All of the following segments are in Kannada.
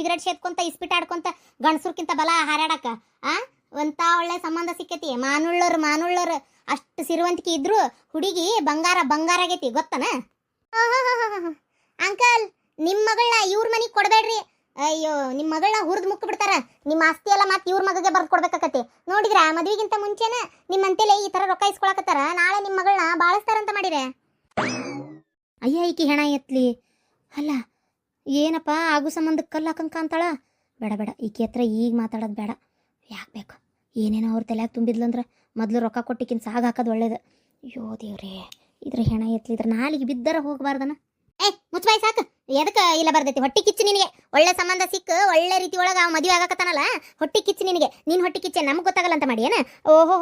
ಸಿಗರೇಟ್ ಸೇದ್ಕೊಂತ ಇಸ್ಪಿಟ್ ಆಡ್ಕೊಂತ ಗಂಡಸರ್ಕಿಂತ ಬಲ ಹಾರಾಡಕ ಒಂತ ಒಳ್ಳೆ ಸಂಬಂಧ ಸಿಕ್ಕೈತಿ. ಮಾನುಳ್ಳೋರು ಅಷ್ಟು ಸಿರುವಂತಿಕೆ ಇದ್ರು ಹುಡುಗಿ ಬಂಗಾರ ಆಗೈತಿ ಗೊತ್ತನ. ಅಂಕಲ್ ನಿಮ್ಮ ಮಗಳನ್ನ ಇವ್ರ ಮನೆಗೆ ಕೊಡಬೇಡ್ರಿ. ಅಯ್ಯೋ ನಿಮ್ಮ ಮಗಳನ್ನ ಹುರಿದು ಮುಕ್ಕ ಬಿಡ್ತಾರ. ನಿಮ್ಮ ಆಸ್ತಿ ಎಲ್ಲ ಮತ್ತೆ ಇವ್ರ ಮಗಗೆ ಬರ್ದು ಕೊಡ್ಬೇಕಾಕತಿ. ನೋಡಿದ್ರ ಮದುವೆಗಿಂತ ಮುಂಚೆನ ನಿಮ್ಮಂತೆಲೆ ಈ ತರ ರೊಕ್ಕ ಇಸ್ಕೊಳಕತ್ತಾರ, ನಾಳೆ ನಿಮ್ಮ ಮಗಳನ್ನ ಬಾಳಿಸ್ತಾರಂತ ಮಾಡಿರೆ. ಅಯ್ಯ ಈಕಿ ಹೆಣ ಎತ್ಲಿ. ಅಲ್ಲ ಏನಪ್ಪ ಆಗು ಸಂಬಂಧಕ್ಕೆ ಕಲ್ಲು ಹಾಕಂಕ ಅಂತಾಳ. ಬೇಡ ಈಕಿ ಹತ್ರ ಈಗ ಮಾತಾಡೋದು ಬೇಡ. ಯಾಕೆ ಬೇಕು ಏನೇನೋ ಅವ್ರ ತಲೆಯಾಗ ತುಂಬಿದ್ಲಂದ್ರೆ ಮೊದಲು ರೊಕ್ಕ ಕೊಟ್ಟಿಕ್ಕಿಂತ ಸಾಗ ಹಾಕೋದು ಒಳ್ಳೇದು. ಅಯ್ಯೋ ದೇವ್ರೇ, ಇದ್ರ ಹೆಣ ಎತ್ಲಿದ್ರ ನಾಲಿಗೆ ಬಿದ್ದರ ಹೋಗಬಾರ್ದನ. ಮುಚ್ಚಬಾಯಿ ಸಾಕು. ಎದಕ್ಕೆ ಇಲ್ಲ ಬರ್ತೈತಿ ಹೊಟ್ಟಿ ಕಿಚ್ಚು ನಿನಗೆ. ಒಳ್ಳೆ ಸಂಬಂಧ ಸಿಕ್ಕು ಒಳ್ಳೆ ರೀತಿ ಒಳಗೆ ಅವ ಮದುವೆ ಆಗಕತ್ತಾನಲ್ಲ, ಹೊಟ್ಟಿ ಕಿಚ್ಚು ನಿನಗೆ. ನಿನ್ನ ಹೊಟ್ಟಿ ಕಿಚ್ಚೆ ನಮ್ಗೆ ಗೊತ್ತಾಗಲ್ಲ ಅಂತ ಮಾಡಿ ಏನ? ಓಹೋ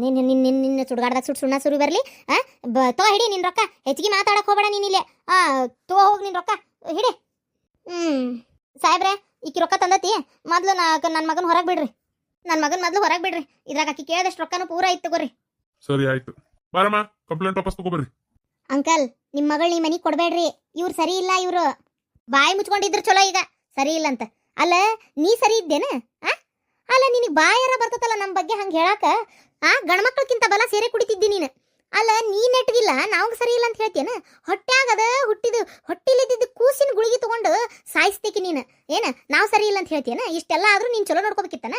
ನಿನ್ನ ಸುಡ್ಗಾಡ್ದಾಗ ಸುಣ್ಣ ಸುರಿ ಬರಲಿ. ತೋ ಹಿಡಿ ನಿನ್ನ ರೊಕ್ಕ. ಹೆಚ್ಚಿಗೆ ಮಾತಾಡಕ್ಕೆ ಹೋಗಬೇಡ ನೀನಿಲ್ಲೇ. ತೋ ಹೋಗಿ ನಿನ್ನ ರೊಕ್ಕ ಹಿಡಿ. ಸಾಹೇಬ್ರೆ ಈಕಿ ರೊಕ್ಕ ತಂದತಿ. ಮೊದಲು ನನ್ನ ಮಗನ ಹೊರಗೆ ಬಿಡ್ರಿ. ನನ್ನ ಮಗನ ಮೊದಲು ಹೊರಗೆ ಬಿಡ್ರಿ. ಇದ್ರಾಗ ಆಕಿ ಕೇಳಿದಷ್ಟು ರೊಕ್ಕನೂ ಪೂರ ಇತ್ತು ತಗೋರಿ. ಸರಿ ಆಯ್ತು, ಬಾರಮ್ಮ ಕಂಪ್ಲೇಂಟ್ ವಾಪಸ್ ತಗೋಬರ್ರಿ. ಅಂಕಲ್ ನಿಮ್ಮ ಮಗಳು ನಿಮ್ಮ ಮನೆಗೆ ಕೊಡಬೇಡ್ರಿ. ಇವ್ರು ಸರಿ ಇಲ್ಲ. ಇವರು ಬಾಯಿ ಮುಚ್ಕೊಂಡಿದ್ರು ಚಲೋ, ಈಗ ಸರಿ ಇಲ್ಲ ಅಂತ. ಅಲ್ಲ ನೀ ಸರಿ ಇದ್ದೇನ? ಅಲ್ಲ ನಿನಗೆ ಬಾಯಾರ ಬರ್ತದಲ್ಲ ನಮ್ಮ ಬಗ್ಗೆ ಹಂಗೆ ಹೇಳಾಕ. ಗಂಡ್ಮಕ್ಳಕ್ಕಿಂತ ಬಲ ಸೇರೆ ಕುಡಿತಿದ್ದಿ ನೀನು. ಅಲ್ಲ ನೀ ನೆಟ್ಗಿಲ್ಲ ನಾವು ಸರಿ ಇಲ್ಲ ಅಂತ ಹೇಳ್ತೇನ? ಹೊಟ್ಟ್ಯಾಗದ ಹೊಟ್ಟಿಲಿದ್ದಿದ್ದು ಕೂಸಿನ ಗುಳಿಗೆ ತಗೊಂಡು ಸಾಯಿಸ್ತೀಕಿ ನೀನು. ಏನ ನಾವು ಸರಿ ಇಲ್ಲ ಅಂತ ಹೇಳ್ತೇನ? ಇಷ್ಟೆಲ್ಲ ಆದ್ರೂ ನೀನು ಚಲೋ ನೋಡ್ಕೋಬೇಕಿತ್ತನ?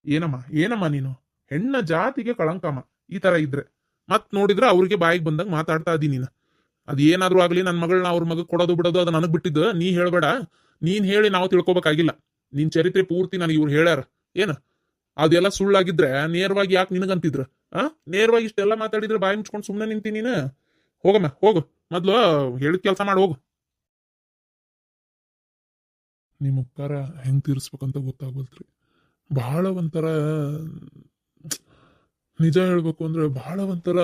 ಏನಮ್ಮ ನೀನು ಹೆಣ್ಣ ಜಾತಿಗೆ ಕಳಂಕಮ್ಮ. ಈ ತರ ಇದ್ರೆ ಮತ್ ನೋಡಿದ್ರೆ ಅವ್ರಿಗೆ ಬಾಯಿಗೆ ಬಂದಾಗ ಮಾತಾಡ್ತಾ ಇದ್ದೀನಿ ನೀನು. ಅದು ಏನಾದ್ರೂ ಆಗ್ಲಿ ನನ್ನ ಮಗಳನ್ನ ಅವ್ರ ಮಗ ಕೊಡೋದು ಬಿಡೋದು ಅದು ನನಗೆ ಬಿಟ್ಟಿದ್ದು. ನೀ ಹೇಳ್ಬೇಡ. ನೀನ್ ಹೇಳಿ ನಾವು ತಿಳ್ಕೊಬೇಕಾಗಿಲ್ಲ. ನಿನ್ ಚರಿತ್ರೆ ಪೂರ್ತಿ ನನಗೆ ಇವ್ರು ಹೇಳ್ಯಾರ. ಏನ ಅದೆಲ್ಲ ಸುಳ್ಳಾಗಿದ್ರೆ ನೇರವಾಗಿ ಯಾಕೆ ನಿನಗಂತಿದ್ರ? ನೇರವಾಗಿ ಇಷ್ಟೆಲ್ಲ ಮಾತಾಡಿದ್ರೆ ಬಾಯಿ ಮುಚ್ಕೊಂಡು ಸುಮ್ಮನೆ ನಿಂತೀನಿ ನೀನು. ಹೋಗಮ್ಮ ಹೋಗು, ಮೊದ್ಲು ಹೇಳಿದ ಕೆಲಸ ಮಾಡಿ ಹೋಗು. ನಿಮ್ಮ ಉಪಕಾರ ಹೆಂಗ್ ತೀರಿಸ್ಬೇಕಂತ ಗೊತ್ತಾಗೋಲ್ತ್ರಿ. ಬಹಳ ಒಂಥರ ನಿಜ ಹೇಳ್ಬೇಕು ಅಂದ್ರೆ ಬಹಳ ಒಂಥರ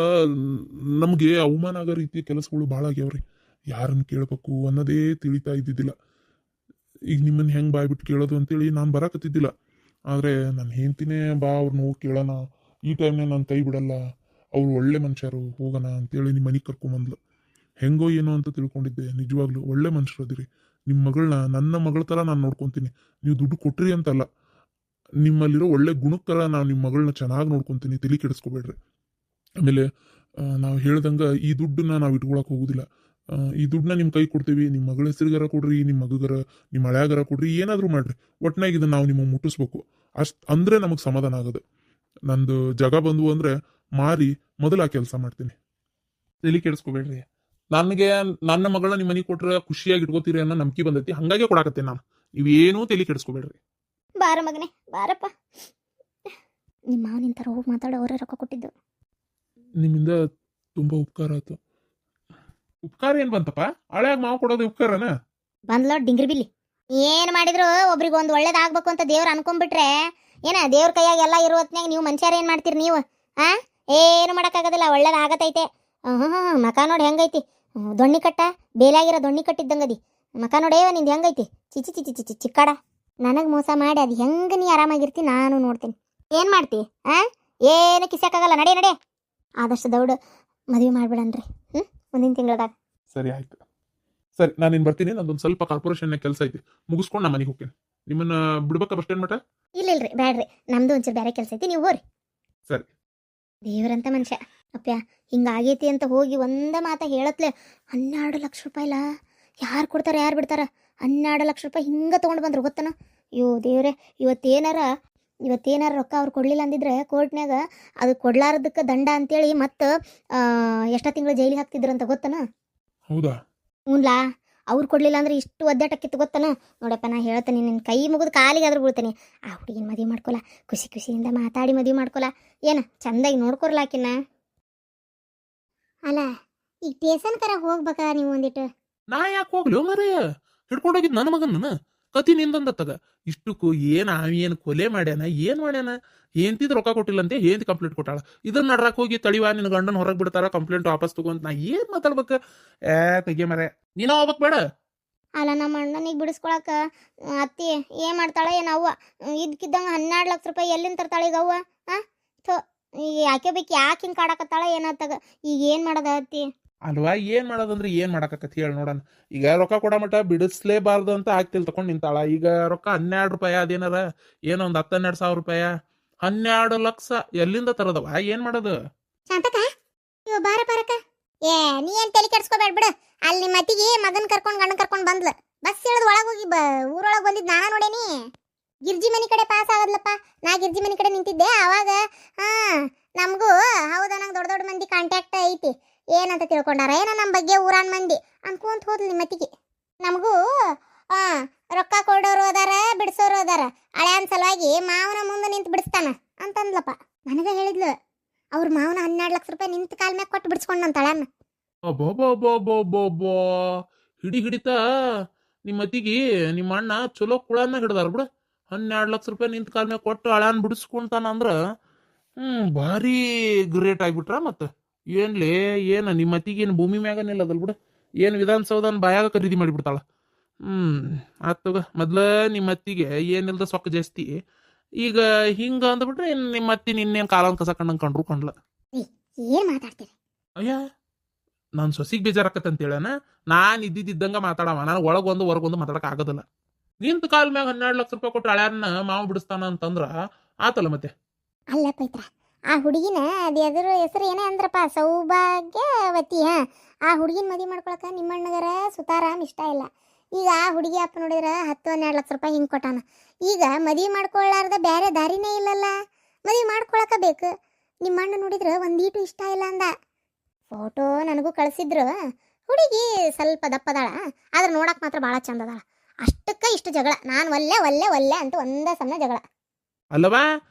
ನಮ್ಗೆ ಅವಮಾನ ಆಗೋ ರೀತಿಯ ಕೆಲಸಗಳು ಭಾಳ ಆಗ್ಯಾವ್ರಿ. ಯಾರನ್ನ ಕೇಳ್ಬೇಕು ಅನ್ನೋದೇ ತಿಳಿತಾ ಇದ್ದಿದ್ದಿಲ್ಲ. ಈಗ ನಿಮ್ಮನ್ನ ಹೆಂಗ್ ಬಾಯ್ಬಿಟ್ಟು ಕೇಳೋದು ಅಂತೇಳಿ ನಾನು ಬರಾಕತ್ತಿದ್ದಿಲ್ಲ. ಆದ್ರೆ ನಾನು ಹೇಳ್ತೀನಿ ಬಾ ಅವ್ರನ್ನ ಹೋಗಿ ಕೇಳೋಣ, ಈ ಟೈಮ್ನ ನಾನು ಕೈ ಬಿಡಲ್ಲ, ಅವ್ರು ಒಳ್ಳೆ ಮನುಷ್ಯರು, ಹೋಗೋಣ ಅಂತೇಳಿ ನಿಮ್ಮ ಮನೆಗೆ ಕರ್ಕೊಂಬಂದ್ಲು. ಹೆಂಗೋ ಏನೋ ಅಂತ ತಿಳ್ಕೊಂಡಿದ್ದೆ. ನಿಜವಾಗ್ಲೂ ಒಳ್ಳೆ ಮನುಷ್ಯರು ಅದಿರಿ. ನಿಮ್ಮ ಮಗಳನ್ನ ನನ್ನ ಮಗಳ ಥರ ನಾನು ನೋಡ್ಕೊತೀನಿ. ನೀವು ದುಡ್ಡು ಕೊಟ್ರಿ ಅಂತಲ್ಲ, ನಿಮ್ಮಲ್ಲಿರೋ ಒಳ್ಳೆ ಗುಣಕ್ಕರ ನಾನು ನಿಮ್ಮ ಮಗಳನ್ನ ಚೆನ್ನಾಗಿ ನೋಡ್ಕೊತೀನಿ. ತಲೆ ಕೆಡಿಸ್ಕೋಬೇಡ್ರಿ. ಆಮೇಲೆ ನಾವು ಹೇಳ್ದಂಗೆ ಈ ದುಡ್ಡನ್ನ ನಾವು ಇಟ್ಕೊಳಕ್ ಹೋಗುದಿಲ್ಲ. ಈ ದುಡ್ಡನ್ನ ನಿಮ್ಮ ಕೈ ಕೊಡ್ತೀವಿ. ನಿಮ್ಮ ಮಗಳ ಹೆಸರಿಗಾರ ಕೊಡ್ರಿ, ನಿಮ್ಮ ಮಗಗರ ನಿಮ್ಮ ಹಳೆಯಾಗಾರ ಕೊಡ್ರಿ, ಏನಾದರೂ ಮಾಡ್ರಿ. ಒಟ್ನಾಗ ಇದನ್ನ ನಾವು ನಿಮಗೆ ಮುಟ್ಟಿಸ್ಬೇಕು. ಅಂದ್ರೆ ನಮಗೆ ಸಮಾಧಾನ ಆಗೋದು. ನಂದು ಜಗ ಬಂದ್ವು ಅಂದ್ರೆ ಮಾರಿ ಮೊದಲು ಆ ಕೆಲಸ ಮಾಡ್ತೀನಿ. ತಲೆ ಕೆಡಿಸ್ಕೋಬೇಡ್ರಿ. ನನಗೆ ನನ್ನ ಮಗಳನ್ನ ನಿಮ್ಮ ಮನೆಗೆ ಕೊಟ್ರೆ ಖುಷಿಯಾಗಿ ಇಟ್ಕೋತೀರಿ ಅನ್ನೋ ನಂಬಿಕೆ ಬಂದೈತಿ. ಹಂಗಾಗಿ ಕೊಡಾಕತ್ತೇನೆ ನಾನು. ನೀವೇನೂ ತಲೆ ಕೆಡಿಸ್ಕೋಬೇಡ್ರಿ. ಬಾರ ಮಗನೇ ಬಾರಪ್ಪ. ನಿಮ್ಮ ಮಾವ ನಿಂತರ ಹೋಗಿ ಮಾತಾಡೋ ಅವರೇ ರೊಕ್ಕ ಕೊಟ್ಟಿದ್ದು. ನಿಮ್ಮಿಂದ ತುಂಬಾ ಉಪಕಾರ ಆಯ್ತು. ಉಪಕಾರ ಏನ್ ಬಂತಪ್ಪ? ಹಳೆಯಾಗ ಮಾವು ಕೊಡೋದು ಉಪಕಾರನ? ಬಂದ್ಲೋ ಡಿಂಗ್ರಿ ಬಿಲ್ಲಿ. ಏನು ಮಾಡಿದ್ರು ಒಬ್ರಿಗೆ ಒಂದು ಒಳ್ಳೇದಾಗಬೇಕು ಅಂತ ದೇವ್ರು ಅನ್ಕೊಂಡ್ಬಿಟ್ರೆ ಏನ ದೇವ್ರ ಕೈಯಾಗ ಎಲ್ಲ ಇರೋ ಹೊತ್ನ್ಯಾಗ ನೀವು ಮನುಷ್ಯರು ಏನು ಮಾಡ್ತೀರಿ ನೀವು? ಏನು ಮಾಡೋಕ್ಕಾಗೋದಿಲ್ಲ. ಒಳ್ಳೇದಾಗತೈತೆ. ಮಕ ನೋಡಿ ಹೆಂಗೈತಿ. ದೊಣ್ಣಿ ಕಟ್ಟ ಬೇಲಾಗಿರೋ ದೊಣ್ಣಿ ಕಟ್ಟಿದ್ದಂಗದಿ. ಮಕ ನೋಡೇವ ನಿಂದು ಹೆಂಗೈತಿ. ಚಿಚಿ ಚಿಚಿ ಚಿಚಿ ಚಿಕ್ಕಾಡ. ನನಗೆ ಮೋಸ ಮಾಡಿ ಅದು ಹೆಂಗೆ ನೀ ಆರಾಮಾಗಿರ್ತಿ ನಾನು ನೋಡ್ತೀನಿ. ಏನು ಮಾಡ್ತಿ? ಏನು ಕಿಸಕ್ಕಾಗಲ್ಲ. ನಡೆ ಆದಷ್ಟು ದೌಡ್ ಮದುವೆ ಮಾಡ್ಬಿಡನ್ರಿ. ಮುಂದಿನ ತಿಂಗಳದಾಗ. ಸರಿ ಆಯ್ತು. ಸರಿ ನಾನು ಇನ್ನು ಬರ್ತೀನಿ. ನಂದೊಂದು ಸ್ವಲ್ಪ ಕಾರ್ಪೊರೇಷನ್ ಕೆಲಸ ಐತಿ, ಮುಗಿಸ್ಕೊಂಡು ನಮ್ಮ ಮನೆಗೆ ಹೋಗ್ತೀನಿ. ನಿಮ್ಮನ್ನ ಬಿಡ್ಬೇಕಾ ಬಸ್ ಸ್ಟ್ಯಾಂಡ್ ಮಟ? ಇಲ್ರಿ ಬ್ಯಾಡ್ರಿ, ನಮ್ದು ಒಂಚೂರು ಬೇರೆ ಕೆಲಸ ಐತಿ, ನೀವು ಹೋರಿ. ಸರಿ. ದೇವರಂತ ಮನುಷ್ಯ ಅಪ್ಪ್ಯ. ಹಿಂಗಾಗೈತಿ ಅಂತ ಹೋಗಿ ಒಂದ ಮಾತ ಹೇಳತ್ಲೆ 12 ಲಕ್ಷ ರೂಪಾಯಿಲ. ಯಾರು ಕೊಡ್ತಾರ ಯಾರು ಬಿಡ್ತಾರ? 12 ಲಕ್ಷ ರೂಪಾಯಿ ಹಿಂಗೆ ತೊಗೊಂಡು ಬಂದ್ರು ಗೊತ್ತನ? ಅಯ್ಯೋ ದೇವ್ರೆ, ಇವತ್ತೇನಾರ ರೊಕ್ಕ ಅವ್ರು ಕೊಡ್ಲಿಲ್ಲ ಅಂದಿದ್ರೆ ಕೋರ್ಟ್ನಾಗ ಅದು ಕೊಡ್ಲಾರದಕ್ಕೆ ದಂಡ ಅಂತೇಳಿ ಮತ್ತು ಎಷ್ಟ ತಿಂಗಳು ಜೈಲಿಗೆ ಹಾಕ್ತಿದ್ರಂತ ಗೊತ್ತನ? ಹೌದಾ? ಹ್ಞೂನ್ಲಾ. ಅವ್ರು ಕೊಡ್ಲಿಲ್ಲ ಅಂದ್ರೆ ಇಷ್ಟು ಒದ್ದಾಟಕ್ಕಿತ್ತು ಗೊತ್ತನ? ನೋಡಪ್ಪ ನಾ ಹೇಳ್ತೇನೆ, ನಿನ್ನ ಕೈ ಮುಗಿದು ಕಾಲಿಗೆ ಆದ್ರೂ ಬೀಳ್ತೇನೆ. ಆ ಹುಡುಗಿನ ಮದುವೆ ಮಾಡ್ಕೊಲ್ಲ, ಖುಷಿಯಿಂದ ಮಾತಾಡಿ ಮದುವೆ ಮಾಡ್ಕೊಲ್ಲ. ಏನು ಚಂದಾಗಿ ನೋಡ್ಕೊರ್ಲಾಕಿನ್ನ. ಅಲ್ಲ ಈಗ ಟೇಷನ್ ಕರ ಹೋಗ್ಬೇಕಾ ನೀವು ಒಂದಿಟ್ಟು? ನಾ ಯಾಕೆ ಹೋಗ್ಲಿ ಮರೇ? ಹಿಡ್ಕೊಂಡೋಗಿದ್ ನನ್ನ ಮಗನ ಕತಿ ನಿಂದಂದತ್ತಗ. ಇಷ್ಟಕ್ಕೂ ಏನು ಕೊಲೆ ಮಾಡ್ಯಾನ, ಏನ್ ಮಾಡ್ಯಾನ? ಏಂತಿದ್ ರೊಕ್ಕ ಕೊಟ್ಟಿಲ್ಲಂತೆ, ಏಂತಿ ಕಂಪ್ಲೇಂಟ್ ಕೊಟ್ಟಾಳ. ಇದನ್ನ ನಡ್ರಾಕ್ ಹೋಗಿ ತಳಿವಾ ನಿನ್ನ ಗಂಡನ ಹೊರಗೆ ಬಿಡ್ತಾರ, ಕಂಪ್ಲೇಂಟ್ ವಾಪಸ್ ತಗೊಂತ. ನಾ ಏನ್ ಮಾತಾಡ್ಬೇಕು? ತೆಗೆ ಮರೆ, ನೀನ ಹೋಗ್ಬೇಕ್ ಬೇಡ? ಅಲ್ಲ ನಮ್ಮ ಅಣ್ಣನಿಗೆ ಬಿಡಿಸ್ಕೊಳಕ ಅತ್ತಿ ಏನ್ ಮಾಡ್ತಾಳೆ ಏನು ಅವ್ವ? ಇದಕ್ಕಿದ್ದಂಗೆ 12 ಲಕ್ಷ ರೂಪಾಯಿ ಎಲ್ಲಿಂದ ತರ್ತಾಳೆ ಈಗ ಅವ್ವ? ಥೋ, ಈಗ ಯಾಕೆ ಬೇಕು? ಯಾಕೆ ಹಿಂಗೆ ಕಾಡಕತ್ತಾಳ ಏನಾತಾಗ? ಈಗ ಏನು ಮಾಡೋದ ಅತ್ತಿ? ಅಲ್ವಾ ಏನ್ ಮಾಡೋದಂದ್ರೆ ಏನ್ ಮಾಡಕತ್ತಿ ಹೇಳಿ ನೋಡೋಣ. ಈಗ ರೊಕ್ಕ ಕೊಡ ಮಟ ಬಿಡಿಸ್ಲೇಬಾರ್ದು ಅಂತ ಆಗ್ತಿಲ್ ತಕೊಂಡ್ ನಿಂತಾಳ. ಈಗ ರೊಕ್ಕ 12 ರೂಪಾಯಿ ಅದೇನಾರ ಏನೋ ಒಂದ್ 10-12 ಸಾವಿರ ರೂಪಾಯಿ, 12 ಲಕ್ಷ ಎಲ್ಲಿಂದ ತರದವ? ಏನ್ ಮಾಡೋದು? ಶಾಂತಕ ಇವ ಬಾರ ಬಾರಕ. ಏ ನೀ ಏನ್ ತಲೆ ಕೆಡ್ಸ್ಕೊಬೇಡ ಬಿಡು. ಅಲ್ಲಿ ನಿಮ್ಮ ಅತ್ತಿಗೆ ಮಗನ್ ಕರ್ಕೊಂಡ್ ಗಂಡನ್ ಕರ್ಕೊಂಡ್ ಬಂದ್ಲ. ಬಸ್ ಇಳಿದ್ ಒಳಗ್ ಹೋಗಿ ಊರೊಳಗ್ ಬಂದಿದ್ ನಾನ ನೋಡೇನಿ. ಗಿರ್ಜಿ ಮನಿ ಕಡೆ ಪಾಸ್ ಆಗದ್ಲಪ್ಪ. ನಾ ಗಿರ್ಜಿ ಮನಿ ಕಡೆ ನಿಂತಿದ್ದೆ ಅವಾಗ. ಹಾ ನಮಗೂ ಹೌದಾ, ನಂಗೆ ದೊಡ್ಡ ದೊಡ್ಡ ಮಂದಿ ಕಾಂಟ್ಯಾಕ್ಟ್ ಐತಿ, ಏನಂತ ತಿಳ್ಕೊಂಡಾರ ಏನೋ ನಮ್ಮ ಬಗ್ಗೆ ಊರಾನ್ ಮಂದಿ ಅನ್ಕೊಂತ ಹೋದ್ಲು ನಿಮ್ಮ ಅತ್ತಿಗೆ. ನಮಗೂ ಆ ರೊಕ್ಕ ಕೊಡೋರು ಅದಾರ, ಬಿಡಿಸೋರು ಅದಾರ. ಹಳೆಯನ್ ಸಲುವಾಗಿ ಮಾವನ ಮುಂದೆ ನಿಂತು ಬಿಡಿಸ್ತಾನ ಅಂತಂದ್ಲಪ್ಪ. ನನಗ ಹೇಳಿದ್ಲು ಅವ್ರ ಮಾವನ 12 ಲಕ್ಷ ರೂಪಾಯಿ ನಿಂತ ಕಾಲ್ ಮ್ಯಾಗ ಕೊಟ್ಟು ಬಿಡಿಸ್ಕೊಂಡಂತಾಳನ್ನ. ಅಬ್ಬಬ್ಬಬ್ಬಬ್ಬಬ್ಬಬ್ಬಾ. ಹಿಡಿತಾ ನಿಮ್ಮ ಅತ್ತಿಗೆ ನಿಮ್ಮ ಅಣ್ಣ ಚಲೋ ಕುಳನ್ನ ಹಿಡ್ದಾರ ಬಿಡು. 12 ಲಕ್ಷ ರೂಪಾಯಿ ನಿಂತ ಕಾಲ್ ಮ್ಯಾಗ ಕೊಟ್ಟು ಹಳ್ಯಾನ್ ಬಿಡಿಸ್ಕೊಂತಾನ ಅಂದ್ರ ಭಾರಿ ಗ್ರೇಟ್ ಆಗ್ಬಿಟ್ರ. ಮತ್ತ ಏನ್ಲೇ ಏನ ನಿಮ್ಮ ಅತ್ತಿಗೆ ಏನು ಭೂಮಿ ಮ್ಯಾಗ ನಿಲ್ಲದಲ್ ಬಿಡು, ಏನು ವಿಧಾನಸೌಧನ ಬಾಯಾಗ ಖರೀದಿ ಮಾಡಿಬಿಡ್ತಾಳ. ಆತಗ ಮೊದ್ಲ ನಿಮ್ಮ ಅತ್ತಿಗೆ ಏನಿಲ್ದ ಸೊಕ್ಕ ಜಾಸ್ತಿ. ಈಗ ಹಿಂಗ ಅಂದ್ಬಿಟ್ರೆ ನಿಮ್ಮ ಅತ್ತಿ ನಿನ್ನೇನು ಕಾಲನ್ ಕಸ ಕಂಡಂಗೆ ಕಂಡ್ರು ಕಂಡ್ಲ. ಏನ್ ಮಾತಾಡ್ತೀರಿ? ಅಯ್ಯ ನಾನು ಸೊಸಿಗೆ ಬೇಜಾರಾಕತ್ತಂತೇಳನ. ನಾನು ಇದ್ದಿದ್ದಂಗ ಮಾತಾಡವ, ನಾನು ಒಳಗೊಂದು ಹೊರಗೊಂದು ಮಾತಾಡಕ್ ಆಗೋದಿಲ್ಲ. ನಿಂತ ಕಾಲ ಮ್ಯಾಗ 12 ಲಕ್ಷ ರೂಪಾಯಿ ಕೊಟ್ಟು ಹಳ್ಯಾನ ಮಾವು ಬಿಡಿಸ್ತಾನ ಅಂತಂದ್ರ ಆತಲ್ಲ ಮತ್ತೆ. ಅಲ್ಲ ಪೈತ್ರ, ಆ ಹುಡುಗಿನ ಅದು ಎದುರು ಹೆಸರು ಏನೇ ಅಂದ್ರಪ್ಪ, ಸೌಭಾಗ್ಯವತಿ. ಆ ಹುಡುಗಿನ ಮದುವೆ ಮಾಡ್ಕೊಳಕ ನಿಮ್ಮಣ್ಣಗರ ಸುತಾರಾಮ್ ಇಷ್ಟ ಇಲ್ಲ. ಈಗ ಆ ಹುಡುಗಿ ಅಪ್ಪ ನೋಡಿದ್ರೆ 10-12 ಲಕ್ಷ ರೂಪಾಯಿ ಹಿಂಗೆ ಕೊಟ್ಟಾನ. ಈಗ ಮದುವೆ ಮಾಡ್ಕೊಳ್ಳಾರ್ದ ಬೇರೆ ದಾರಿನೇ ಇಲ್ಲಲ್ಲ, ಮದುವೆ ಮಾಡ್ಕೊಳಕ ಬೇಕು. ನಿಮ್ಮಣ್ಣ ನೋಡಿದ್ರೆ ಒಂದೀಟು ಇಷ್ಟ ಇಲ್ಲ ಅಂದ. ಫೋಟೋ ನನಗೂ ಕಳಿಸಿದ್ರು. ಹುಡುಗಿ ಸ್ವಲ್ಪ ದಪ್ಪದಾಳ, ಆದ್ರೆ ನೋಡಕ್ ಮಾತ್ರ ಭಾಳ ಚಂದ ಅದಾಳ. ಅಷ್ಟಕ್ಕ ಇಷ್ಟು ಜಗಳ. ನಾನು ಒಲ್ಲೆ ಒಲ್ಲೆ ಒಲ್ಲೆ ಅಂತ ಒಂದೇ ಸಣ್ಣ ಜಗಳ. ಅಲ್ಲವಾ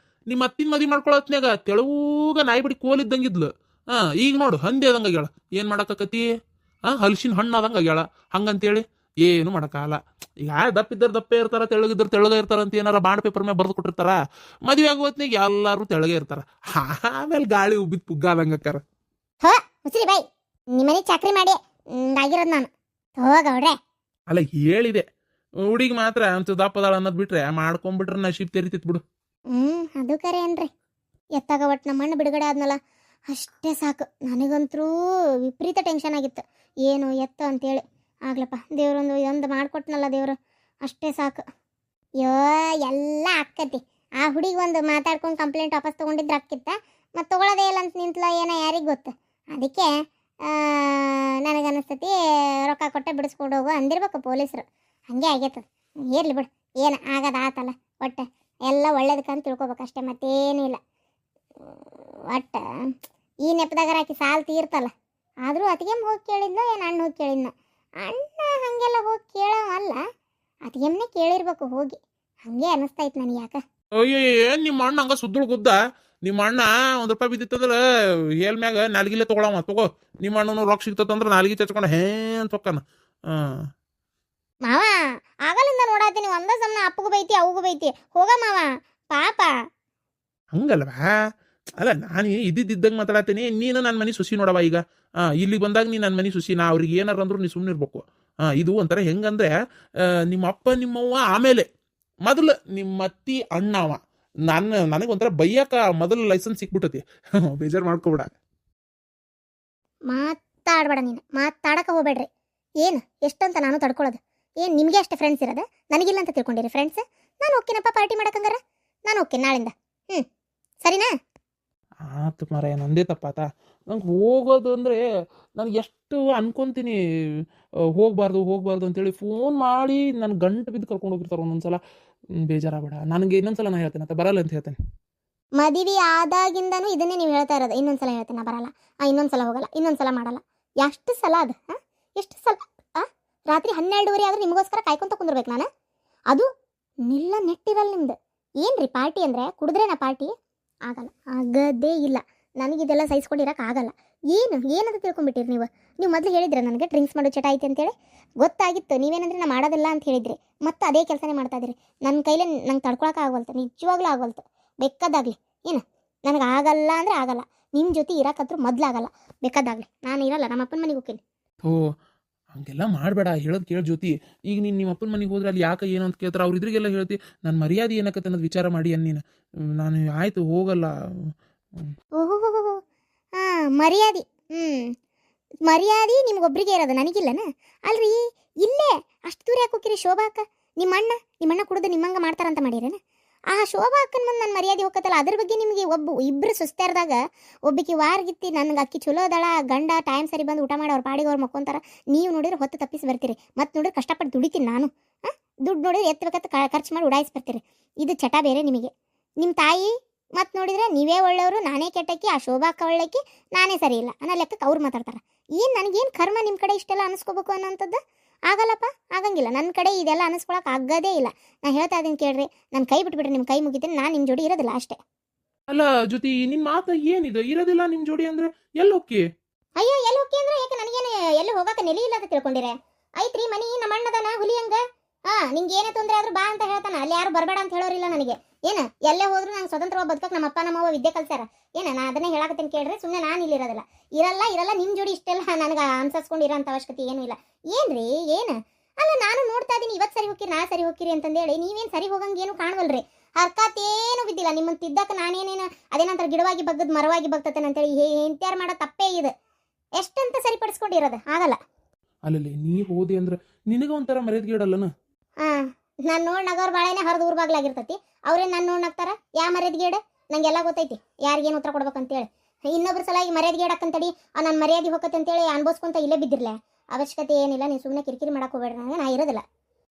ನಿಮ್ಮ ಅತ್ತಿನ ಮದುವೆ ಮಾಡ್ಕೊಳತ್ನ್ಯಾಗ ತೆಳುಗ ನಾಯಿ ಬಿಡಿ ಕೋಲಿದ್ದಂಗಿದ್ಲು. ಈಗ ನೋಡು ಹಂದಿ ಆದಂಗ ಆಗ್ಯಾಳ. ಏನ್ ಮಾಡಕತ್ತಿ? ಹಲ್ಸಿನ ಹಣ್ಣು ಆದಂಗ ಆಗ್ಯಾಳ. ಹಂಗಂತೇಳಿ ಏನು ಮಾಡಕ್ಕಾಗಲ್ಲ. ಈಗ ದಪ್ಪಿದ್ದರ್ ದಪ್ಪೇ ಇರ್ತಾರ, ತೆಳಗಿದ್ರ ತೆಳಗ ಇರ್ತಾರ ಅಂತ ಏನಾರ ಬಾಂಡ್ ಪೇಪರ್ ಮೇಲೆ ಬರ್ದು ಕೊಟ್ಟಿರ್ತಾರ. ಮದುವೆ ಆಗುವತ್ನಾಗ ಎಲ್ಲಾರು ತೆಳಗೆ ಇರ್ತಾರ. ಆಮೇಲೆ ಗಾಳಿ ಉಬ್ಬಿದ್ ಪುಗ್ಗಾದಂಗ ಅಕ್ಕಾರ. ಹುಚ್ರಿ ಬಾಯ್, ನಿಮ್ಮನೆ ಚಾಕ್ರಿ ಮಾಡಿ ಆಗಿರೋದು ನಾನು. ಹೋಗವ್ರೆ ಅಲ್ಲ ಹೇಳಿದೆ, ಹುಡುಗಿ ಮಾತ್ರ ಅಂತ ದಪ್ಪದಾಳ ಅನ್ನೋದ್ ಬಿಟ್ರೆ ಮಾಡ್ಕೊಂಡ್ಬಿಟ್ರೆ ನಶೀಬ್ ತೆರಿತಿತ್ ಬಿಡು. ಅದು ಕರೆ ಏನ್ರಿ. ಎತ್ತಾಗ ಒಟ್ಟು ನಮ್ಮ ಮಣ್ಣು ಬಿಡುಗಡೆ ಆದ್ನಲ್ಲ ಅಷ್ಟೇ ಸಾಕು. ನನಗಂತರೂ ವಿಪರೀತ ಟೆನ್ಷನ್ ಆಗಿತ್ತು, ಏನು ಎತ್ತ ಅಂತೇಳಿ. ಆಗ್ಲಪ್ಪ ದೇವ್ರೊಂದು ಇದೊಂದು ಮಾಡಿಕೊಟ್ನಲ್ಲ ದೇವ್ರು, ಅಷ್ಟೇ ಸಾಕು. ಯೋ ಎಲ್ಲ ಆಕ್ಕತಿ. ಆ ಹುಡುಗಿ ಒಂದು ಮಾತಾಡ್ಕೊಂಡು ಕಂಪ್ಲೇಂಟ್ ವಾಪಸ್ ತೊಗೊಂಡಿದ್ರೆ ಆಕ್ಕಿತ್ತ, ಮತ್ತು ತೊಗೊಳೋದೇ ಇಲ್ಲ ಅಂತ ನಿಂತಲ ಏನೋ ಯಾರಿಗೆ ಗೊತ್ತು. ಅದಕ್ಕೆ ನನಗನ್ನಿಸ್ತತಿ ರೊಕ್ಕ ಕೊಟ್ಟೆ ಬಿಡಿಸ್ಕೊಂಡು ಹೋಗು ಅಂದಿರ್ಬೇಕು ಪೊಲೀಸರು. ಹಾಗೆ ಆಗೈತದ. ಇರಲಿ ಬಿಡು, ಏನು ಆಗದ ಆತಲ್ಲ. ಒಟ್ಟು ಎಲ್ಲ ಒಳ್ಳೇದಕ್ಕಂತ ತಿಳ್ಕೊಬೇಕು ಅಷ್ಟೇ, ಮತ್ತೇನೂ ಇಲ್ಲ. ಒಟ್ಟು ಈ ನೆಪದಾಗರ ಆಕಿ ಸಾಲು ತೀರ್ತಲ್ಲ. ಆದರೂ ಅತಿಗೆಮ್ಮ ಹೋಗಿ ಕೇಳಿದ್ಲು, ಏನು ಅಣ್ಣ ಹೋಗಿ ಕೇಳಿದ್ನ? ಅಣ್ಣ ಹಾಗೆಲ್ಲ ಹೋಗಿ ಕೇಳೋವಲ್ಲ, ಅತಿಗೆಮ್ಮನೆ ಕೇಳಿರ್ಬೇಕು ಹೋಗಿ. ಹಾಗೆ ಅನ್ನಿಸ್ತೈತೆ ನನಗೆ. ಯಾಕೆ ಅಯ್ಯೋ ಏನ್ ನಿಮ್ಮ ಅಣ್ಣ ಹಂಗ ಸುದ್ದಳು ಗುದ್ದ? ನಿಮ್ಮ ಅಣ್ಣ ₹1 ಬಿದ್ದಿತ್ತಂದ್ರೆ ಹೇಲ್ ಮ್ಯಾಗ ನಾಲ್ಗಿಲೆ ತಗೊಳವ. ತಗೋ, ನಿಮ್ಮ ಅಣ್ಣನು ರೊಕ್ಕ ಸಿಗ್ತಂದ್ರೆ ನಾಲ್ಗಿ ಚಚ್ಕೊಂಡು ಹೇ ಅಂತ ಹೊಕ್ಕನ. ಮಾವ ಆಗಲಿಂದ ನೋಡಾತೀನಿ ಒಂದ ಸಣ್ಣ ಅಪ್ಪಗೂ ಬೈತಿ ಅವಗೂ ಬೈತಿ. ಹೋಗ ಮಾವ ಪಾಪ. ಹಂಗಲ್ವಾ? ಅಲ್ಲ ನಾನು ಇದ್ದಿದ್ದಂಗೆ ಮಾತಾಡತ್ತೀನಿ. ನೀನು ನನ್ನ ಮನೆ ಸುಸಿ ನೋಡವ. ಈಗ ಇಲ್ಲಿ ಬಂದಾಗ ನೀ ನನ್ನ ಮನೆ ಸುಸಿ, ನಾ ಅವ್ರಿಗೆ ಏನಾರ ಅಂದ್ರು ನೀ ಸುಮ್ಮನೆ ಇರ್ಬೇಕು. ಇದು ಒಂಥರ ಹೆಂಗಂದ್ರೆ ನಿಮ್ಮ ಅಪ್ಪ ನಿಮ್ಮವ್ವ ಆಮೇಲೆ ಮೊದಲು ನಿಮ್ಮ ಅತ್ತಿ ಅಣ್ಣವ. ನನಗೊಂಥರ ಬೈಯಕ ಮೊದಲು ಲೈಸೆನ್ಸ್ ಸಿಕ್ಬಿಟ್ಟತಿ. ಬೇಜಾರು ಮಾಡ್ಕೊಬೇಡ. ಮಾತಾಡ್ಬೇಡ ನೀನು, ಮಾತಾಡಕ ಹೋಗ್ಬೇಡ್ರಿ. ಏನು ಎಷ್ಟಂತ ನಾನು ತಡ್ಕೊಳ್ಳೋದು? ಏನು ನಿಮಗೆ ಅಷ್ಟೇ ಫ್ರೆಂಡ್ಸ್ ಇರೋದು, ನನಗಿಲ್ಲ ಅಂತ ತಿಳ್ಕೊಂಡಿರಿ ಫ್ರೆಂಡ್ಸ್? ನಾನು ಓಕೆನಪ್ಪ ಪಾರ್ಟಿ ಮಾಡಕ್ಕಂಗಾರ ನಾನು ಓಕೆ ನಾಳಿಂದ. ಸರಿನಾ? ಆತು ಮಾರಾಯ, ನಂದೇ ತಪ್ಪಾತ. ನಂಗೆ ಹೋಗೋದು ಅಂದರೆ ನನಗೆ ಎಷ್ಟು ಅನ್ಕೊಂತೀನಿ ಹೋಗ್ಬಾರ್ದು ಅಂತೇಳಿ ಫೋನ್ ಮಾಡಿ ನನ್ನ ಗಂಟು ಬಿದ್ದು ಕರ್ಕೊಂಡು ಹೋಗಿರ್ತಾರೆ ಒಂದೊಂದ್ಸಲ. ಬೇಜಾರಾಗಬೇಡ. ನನಗೆ ಇನ್ನೊಂದ್ಸಲ ನಾನು ಹೇಳ್ತೇನೆ ಆತ ಬರಲ್ಲ ಅಂತ ಹೇಳ್ತೇನೆ. ಮದುವೆ ಆದಾಗಿಂದನೂ ಇದನ್ನೇ ನೀವು ಹೇಳ್ತಾ ಇರೋದು. ಇನ್ನೊಂದ್ಸಲ ಹೇಳ್ತೇನೆ ನಾ ಬರಲ್ಲ, ಇನ್ನೊಂದ್ಸಲ ಹೋಗಲ್ಲ, ಇನ್ನೊಂದ್ಸಲ ಮಾಡಲ್ಲ. ಎಷ್ಟು ಸಲ ಅದು? ಎಷ್ಟು ಸಲ? ರಾತ್ರಿ 12:30 ಆದ್ರೆ ನಿಮಗೋಸ್ಕರ ಕಾಯ್ಕೊಂತ ಕುಂದಿರ್ಬೇಕು ನಾನು? ಅದು ನಿಲ್ಲ ನೆಟ್ಟಿರಲ್ಲ ನಿಮ್ದು. ಏನ್ರಿ ಪಾರ್ಟಿ ಅಂದರೆ ಕುಡಿದ್ರೇನಾ ಪಾರ್ಟಿ? ಆಗಲ್ಲ, ಆಗದೇ ಇಲ್ಲ. ನನಗಿದೆಲ್ಲ ಸಹಿಸ್ಕೊಂಡಿರಕ್ಕೆ ಆಗಲ್ಲ. ಏನಂತ ತಿಳ್ಕೊಂಬಿಟ್ಟಿರಿ ನೀವು? ಮೊದಲು ಹೇಳಿದ್ರೆ ನನಗೆ ಡ್ರಿಂಕ್ಸ್ ಮಾಡೋ ಚಟ ಐತೆ ಅಂತೇಳಿ ಗೊತ್ತಾಗಿತ್ತು. ನೀವೇನಂದ್ರೆ ನಾ ಮಾಡೋದಿಲ್ಲ ಅಂತ ಹೇಳಿದ್ರಿ, ಮತ್ತೆ ಅದೇ ಕೆಲಸನೇ ಮಾಡ್ತಾ ಇದ್ರಿ. ನನ್ನ ಕೈಲೇ ನಂಗೆ ತಡ್ಕೊಳಕ್ಕೆ ಆಗವಲ್ತು, ನಿಜವಾಗ್ಲೂ ಆಗವಲ್ತು. ಬೇಕಾದಾಗಲಿ ಏನು, ನನಗೆ ಆಗಲ್ಲ ಅಂದರೆ ಆಗಲ್ಲ. ನಿಮ್ಮ ಜೊತೆ ಇರೋಕ್ಕಂತೂ ಮೊದಲಾಗಲ್ಲ. ಬೇಕಾದಾಗಲಿ, ನಾನು ಇರಲ್ಲ, ನಮ್ಮ ಅಪ್ಪನ ಮನೆಗೆ ಹೋಗ್ತೀನಿ. ಹಂಗೆಲ್ಲ ಮಾಡಬೇಡ. ಹೇಳೋದು ಕೇಳ ಜ್ಯೋತಿ. ಈಗ ನೀನು ನಿಮ್ಮ ಅಪ್ಪನ ಮನೆಗೆ ಹೋದ್ರೆ ಅಲ್ಲಿ ಯಾಕೆ ಏನು ಅಂತ ಕೇಳ್ತಾರೆ, ಅವ್ರು ಇದ್ರಿಗೆಲ್ಲ ಹೇಳ್ತಿ ನನ್ನ ಮರ್ಯಾದೆ ಏನಕ್ಕತ್ತೆ ಅನ್ನೋದು ವಿಚಾರ ಮಾಡಿ ಅನ್ನೀನು. ನಾನು ಆಯಿತು ಹೋಗಲ್ಲ. ಓಹೋ ಮರ್ಯಾದೆ. ಮರ್ಯಾದೆ ನಿಮ್ಗೊಬ್ರಿಗೆ ಇರೋದು ನನಗಿಲ್ಲನ ಅಲ್ರಿ ಇಲ್ಲೇ ಅಷ್ಟು ದೂರ ಯಾಕೆ ಹೋಗಿರಿ ಶೋಭಾ ಅಕ್ಕ ನಿಮ್ಮಣ್ಣ ಕುಡಿದು ನಿಮ್ಮಂಗ ಮಾಡ್ತಾರಂತ ಮಾಡಿರೇನ ಆ ಶೋಭಾ ಅಕ್ಕನ ಮುಂದೆ ನನ್ನ ಮರ್ಯಾದೆ ಹೋಗತ್ತಲ್ಲ ಅದ್ರ ಬಗ್ಗೆ ನಿಮಗೆ ಇಬ್ಬರು ಸುಸ್ತಾರ್ದಾಗ ಒಬ್ಬಕ್ಕೆ ವಾರ್ಗಿತ್ತಿ ನನಗೆ ಅಕ್ಕಿ ಚಲೋ ಅದಾಳ ಗಂಡ ಟೈಮ್ ಸರಿ ಬಂದು ಊಟ ಮಾಡಿ ಅವ್ರ ಪಾಡಿಗೆ ಅವ್ರು ಮಕ್ಕೊಂತಾರ ನೀವು ನೋಡಿದ್ರೆ ಹೊತ್ತು ತಪ್ಪಿಸಿ ಬರ್ತೀರಿ ಮತ್ತೆ ನೋಡಿದ್ರೆ ಕಷ್ಟಪಟ್ಟು ದುಡಿತೀನಿ ನಾನು ದುಡ್ಡು ನೋಡಿದ್ರೆ ಎತ್ತಬೇಕಂತ ಖರ್ಚು ಮಾಡಿ ಉಡಾಯಿಸಿ ಬರ್ತೀರಿ ಇದು ಚಟ ಬೇರೆ ನಿಮಗೆ ನಿಮ್ಮ ತಾಯಿ ಮತ್ತು ನೋಡಿದ್ರೆ ನೀವೇ ಒಳ್ಳೆಯವರು ನಾನೇ ಕೆಟ್ಟಕ್ಕಿ ಆ ಶೋಭಾ ಅಕ್ಕ ಒಳ್ಳೆಕ್ಕಿ ನಾನೇ ಸರಿ ಇಲ್ಲ ಅನ್ನೋ ಲೆಕ್ಕಕ್ಕೆ ಅವ್ರು ಮಾತಾಡ್ತಾರೆ ಏನು ನನಗೇನು ಕರ್ಮ ನಿಮ್ಮ ಕಡೆ ಇಷ್ಟೆಲ್ಲ ಅನಿಸ್ಕೋಬೇಕು ಅನ್ನೋಂಥದ್ದು ಆಗಲ್ಲಪ್ಪ ಆಗಂಗಿಲ್ಲ ನನ್ನ ಕಡೆ ಇದೆಲ್ಲ ಅನಿಸ್ಕೊಳಕ್ಕೆ ಆಗೋದೇ ಇಲ್ಲ ನಾನು ಹೇಳ್ತಾ ಇದ್ದೀನಿ ಕೇಳ್ರಿ ನನ್ನ ಕೈ ಬಿಟ್ಬಿಟ್ರೆ ನಿಮ್ಮ ಕೈ ಮುಗಿತೀನಿ ನಾನು ನಿಮ್ಮ ಜೋಡಿ ಇರೋದಿಲ್ಲ ಅಷ್ಟೇ ಅಲ್ಲ ಜ್ಯೋತಿ ನಿನ್ ಮಾತು ಏನಿದೆ ಇರೋದಿಲ್ಲ ನಿಮ್ ಜೋಡಿ ಅಂದ್ರೆ ಎಲ್ಲಿ ಹೋಕ್ಕಿ ಅಯ್ಯೋ ಎಲ್ಲಿ ಹೋಗಿ ಅಂದ್ರೆ ಯಾಕೆ ನನಗೇನು ಎಲ್ಲಿ ಹೋಗಕ್ಕೆ ನೆಲೆ ಇಲ್ಲ ಅಂತ ತಿಳ್ಕೊಂಡಿರೆ ಐತ್ರಿ ಮನಿ ನಮ್ಮ ಅಣ್ಣದನ ಹುಲಿ ಹಂಗ ನಿಂಗೆ ಏನೇ ತೊಂದರೆ ಆದ್ರೂ ಬಾ ಅಂತ ಹೇಳ್ತಾನ ಅಲ್ಲಿ ಯಾರು ಬರಬೇಡ ಅಂತ ಹೇಳೋರಿಲ್ಲ ನನಗೆ ಏನು ಎಲ್ಲೇ ಹೋದ್ರು ನಂಗೆ ಸ್ವತಂತ್ರವಾಗಿ ಬದುಕಕ್ಕೆ ನಮ್ಮ ಅಪ್ಪ ನಮ್ಮವ್ವ ವಿದ್ಯೆ ಕಲ್ಸ್ಯಾರ ನಾ ಅದನ್ನೇ ಹೇಳಕತ್ತೇನೆ ಕೇಳ್ರಿ ಸುಮ್ಮನೆ ನಾನು ಇಲ್ಲಿ ಇರಲ್ಲ ನಿಮ್ಮ ಜೋಡಿ ಇಷ್ಟೆಲ್ಲ ನನಗೆ ಅನ್ಸರ್ಸ್ಕೊಂಡು ಇರೋಂಥ ಅವಶ್ಯಕತೆ ಏನೂ ಇಲ್ಲ ಏನ್ರಿ ಏನು ಅಲ್ಲ ನಾನು ನೋಡ್ತಾ ಇದ್ದೀನಿ ಇವತ್ತು ಸರಿ ಹೋಗಿರಿ ನಾ ಸರಿ ಹೋಗಿರಿ ಅಂತಂದೇಳಿ ನೀವೇನು ಸರಿ ಹೋಗಂಗೇನು ಕಾಣವಲ್ರಿ ಹರ್ಕಾತೇನು ಬಿದ್ದಿಲ್ಲ ನಿಮ್ಮನ್ನು ತಿದ್ದಕ್ಕೆ ನಾನೇನೇನು ಅದೇನಂತರ ಗಿಡವಾಗಿ ಬಗ್ಗದ್ ಮರವಾಗಿ ಬಗ್ತತೇನೆ ಅಂತೇಳಿ ಎಂತ್ಯಾರು ಮಾಡೋ ತಪ್ಪೇ ಇದೆ ಎಷ್ಟಂತ ಸರಿಪಡಿಸ್ಕೊಂಡಿರೋದು ಆಗಲ್ಲ ಅಲ್ಲಲ್ಲಿ ನೀ ಹೋದಿ ಅಂದ್ರೆ ನಿನಗ ಒಂಥರ ಮರ್ಯಾದೆ ಇಡಲ್ಲನ ನಾನು ನೋಡಿ ನಗವ್ರ ಬಾಳೆನೆ ಹರಿದು ಊರ್ ಬಾಗ್ಲಾಗಿರ್ತೈತಿ ಅವ್ರೇನು ನಾನು ನೋಡಿ ನಗ್ತಾರ ಯಾ ಮರ್ಯಾದೆಗೇಡ ನಂಗೆಲ್ಲ ಗೊತ್ತೈತಿ ಯಾರಿಗೇನು ಉತ್ತರ ಕೊಡ್ಬೇಕಂತೇಳಿ ಇನ್ನೊಬ್ರ ಸಲಾಗಿ ಮರ್ಯಾದೆಗೇಡಕ್ಕಂತಡಿ ನನ್ನ ಮರ್ಯಾದೆ ಹೋಗತ್ತೆ ಅಂತೇಳಿ ಅನ್ಬೋಸ್ಕೊಂತ ಇಲ್ಲೇ ಬಿದ್ದಿರ್ಲೆ ಅವಶ್ಯಕತೆ ಏನಿಲ್ಲ ನೀವು ಸುಮ್ಮನೆ ಕಿರಿಕಿರಿ ಮಾಡಕ್ಕೆ ಹೋಗ್ಬೇಡ್ರಿ ನನಗೆ ನಾ ಇರೋದಿಲ್ಲ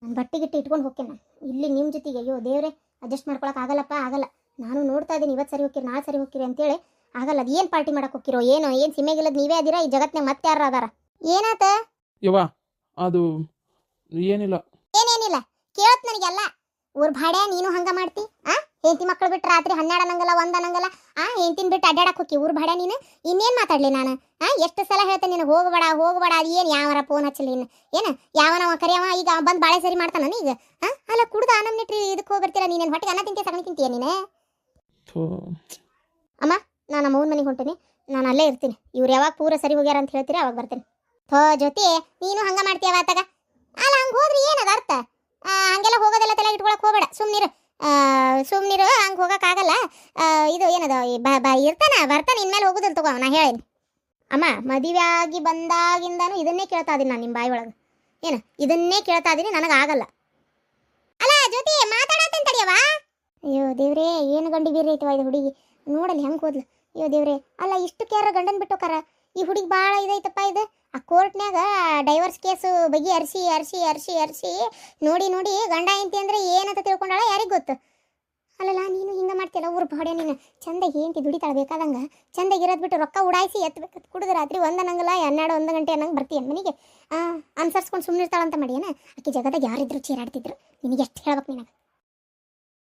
ನಾನು ಬಟ್ಟೆ ಗಿಟ್ಟು ಇಟ್ಕೊಂಡು ಹೋಗ್ತೇನೆ ಇಲ್ಲಿ ನಿಮ್ಮ ಜೊತೆಗೆ ಅಯ್ಯೋ ದೇವ್ರೆ ಅಡ್ಜಸ್ಟ್ ಮಾಡ್ಕೊಳಕ್ಕೆ ಆಗಲ್ಲಪ್ಪ ಆಗಲ್ಲ ನಾನು ನೋಡ್ತಾ ಇದ್ದೀನಿ ಇವತ್ತು ಸರಿ ಹೋಗ್ತೀರಿ ನಾಳೆ ಸರಿ ಹೋಗ್ತೀರಿ ಅಂತೇಳಿ ಆಗಲ್ಲ ಅದು ಏನು ಪಾರ್ಟಿ ಮಾಡಕ್ಕೆ ಹೋಗಿರೋ ಏನು ಸಿಮೆಗಿಲ್ಲದ ನೀವೇ ಅದೀರಾ ಈ ಜಗತ್ನಾಗ ಮತ್ತೆ ಯಾರು ಅದಾರ ಏನಾತ ಯವ್ವ ಅದು ಏನಿಲ್ಲ ಏನೇನಿಲ್ಲ ಕೇಳತ್ ನನಗೆಲ್ಲ ಊರ್ ಭಾಡ್ಯ ನೀನು ಹಂಗ ಮಾಡ್ತಿ ಹೆಂಡತಿ ಮಕ್ಕಳು ಬಿಟ್ಟು ರಾತ್ರಿ 12 ಅನ್ನಂಗಲ್ಲ 1 ಅನ್ನಂಗಲ್ಲ ಹೆಂಡತಿನ ಬಿಟ್ಟು ಅಡ್ಡಾಡಕ್ ಹೋಗಿ ಊರ್ ಭಾಡ್ಯ ನೀನು ಇನ್ನೇನ್ ಮಾತಾಡ್ಲಿ ನಾನು ಎಷ್ಟು ಸಲ ಹೇಳ್ತೇನೆ ನೀನು ಹೋಗಬೇಡ ಅದು ಏನು ಯಾವರ ಫೋನ್ ಹಚ್ಚಲಿ ಏನು ಯಾವನವ ಕರಿಯವ ಈಗ ಬಂದು ಬಾಳೆ ಸರಿ ಮಾಡ್ತಾನ ಈಗ ಅಲ್ಲ ಕುಡ್ದು ಆನಮ್ನಿಟ್ರಿ ಇದಕ್ಕೆ ಹೋಗ್ಬರ್ತೀರ ನೀನೇನು ಹೊಟ್ಟೆಗೆ ಅನ್ನ ತಿಂತೀಯ ಸಗಣಿ ತಿಂತೀಯ ನೀನು ಅಮ್ಮ ನಾನು ನಮ್ಮ ಅವ್ನ ಮನೆಗೆ ಹೊಂಟೀನಿ ನಾನು ಅಲ್ಲೇ ಇರ್ತೀನಿ ಇವ್ರು ಯಾವಾಗ ಪೂರ ಸರಿ ಹೋಗ್ಯಾರ ಅಂತ ಹೇಳ್ತೀರಿ ಅವಾಗ ಬರ್ತೇನೆ ಜೊತೆ ನೀನು ಹಂಗ ಮಾಡ್ತೀಯವ ಆತಾಗ ಅಲ್ಲ ಹಂಗೆ ಹೋದ್ರಿ ಏನದ ಅರ್ಥ ಹಂಗೆಲ್ಲ ಹೋಗೋದೆಲ್ಲ ತಲೆ ಇಟ್ಕೊಳಕ್ ಹೋಗ್ಬೇಡ ಸುಮ್ನಿರು ಹಂಗೆ ಹೋಗೋಕ್ಕಾಗಲ್ಲ ಇದು ಏನದ ಬರ್ತಾನೆ ಇನ್ಮೇಲೆ ಹೋಗುದಿಲ್ಲ ತಗೋ ನಾ ಹೇಳೀನಿ ಅಮ್ಮ ಮದುವೆ ಆಗಿ ಬಂದಾಗಿಂದಾನು ಇದನ್ನೇ ಕೇಳ್ತಾ ಇದೀನಿ ನಾನು ನಿಮ್ಮ ಬಾಯಿ ಒಳಗೆ ಇದನ್ನೇ ಕೇಳ್ತಾ ಇದೀನಿ ನನಗಾಗಲ್ಲ ಅಲ್ಲ ಜೊತೆ ಮಾತಾಡತ್ತೇನೆ ತಡಿಯವ ಅಯ್ಯೋ ದೇವ್ರೇ ಏನು ಗಂಡಿ ಬೀರಿ ಐತವ ಇದು ಹುಡುಗಿ ನೋಡಲಿ ಹೆಂಗೆ ಹೋದ್ಲು ಅಯ್ಯೋ ದೇವ್ರೇ ಅಲ್ಲ ಇಷ್ಟು ಕೇರ ಗಂಡನ್ ಬಿಟ್ಟೋಕಾರ ಈ ಹುಡುಗಿ ಭಾಳ ಇದೈತಪ್ಪ ಇದು ಆ ಕೋರ್ಟ್ನ್ಯಾಗ ಡೈವರ್ಸ್ ಕೇಸು ಬಗೆ ಅರ್ಸಿ ನೋಡಿ ಗಂಡ ಹೆಂಡತಿ ಅಂದ್ರೆ ಏನಂತ ತಿಳ್ಕೊಂಡಾಳ ಯಾರಿಗೆ ಗೊತ್ತು ಅಲ್ಲಲ್ಲ ನೀನು ಹಿಂಗೆ ಮಾಡ್ತೀಯಲ್ಲ ಊರು ಭಾಡೆ ನೀನು ಚಂದ ಹೆಂಡತಿ ದುಡಿತಾಳ ಬೇಕಾದಂಗೆ ಚಂದಾಗಿರೋದು ಬಿಟ್ಟು ರೊಕ್ಕ ಉಡಾಯಿಸಿ ಎತ್ತಬೇಕು ಕುಡಿದು ರಾತ್ರಿ 1 ಅನ್ನಂಗಲ್ಲ 1 ಗಂಟೆ ಅನ್ನಂಗೆ ಬರ್ತೀಯ ಮನೆಗೆ ಅನ್ಸರ್ಸ್ಕೊಂಡು ಸುಮ್ಮನೆ ಇರ್ತಾಳಂತ ಮಾಡಿಯೇನ ಆಕೆ ಜಗದಾಗ ಯಾರಿದ್ರು ಚೀರಾಡ್ತಿದ್ರು ನಿನಗೆ ಎಷ್ಟು ಹೇಳ್ಬೇಕು ನಿನಗೆ